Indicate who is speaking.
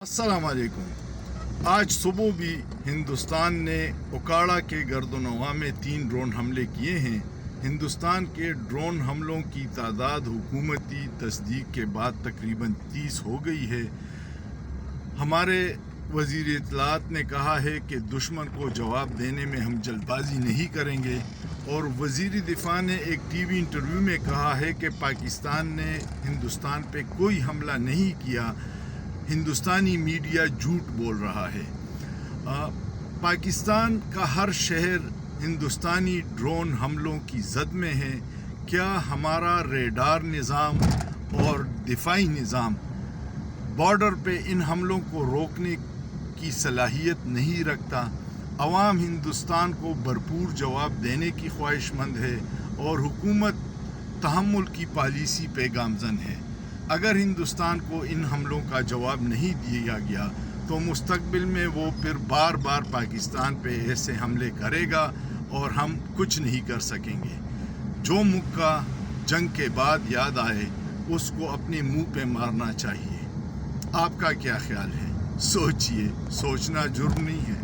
Speaker 1: अस्सलाम वालेकुम। आज सुबह भी हिंदुस्तान ने उकाड़ा के गर्दनवा में 3 ड्रोन हमले किए हैं। हिंदुस्तान के ड्रोन हमलों की तादाद हुकूमती तस्दीक के बाद तकरीबन 30 हो गई है। हमारे वज़ीर इत्तलात ने कहा है कि दुश्मन को जवाब देने में हम जल्दबाजी नहीं करेंगे, और वज़ीर दिफा ने एक टीवी इंटरव्यू में कहा है कि पाकिस्तान ने हिंदुस्तान पे कोई हमला नहीं किया, हिंदुस्तानी मीडिया झूठ बोल रहा है। पाकिस्तान का हर शहर हिंदुस्तानी ड्रोन हमलों की जद में है। क्या हमारा रेडार निज़ाम और दिफाई निज़ाम बॉर्डर पे इन हमलों को रोकने की सलाहियत नहीं रखता? अवाम हिंदुस्तान को भरपूर जवाब देने की ख्वाहिशमंद है और हुकूमत तहम्मुल की पॉलिसी पे गामज़न है। अगर हिंदुस्तान को इन हमलों का जवाब नहीं दिया गया तो मुस्तकबिल में वो फिर बार बार पाकिस्तान पे ऐसे हमले करेगा और हम कुछ नहीं कर सकेंगे। जो मुक्का जंग के बाद याद आए उसको अपने मुंह पे मारना चाहिए। आपका क्या ख्याल है? सोचिए, सोचना जुर्म नहीं है।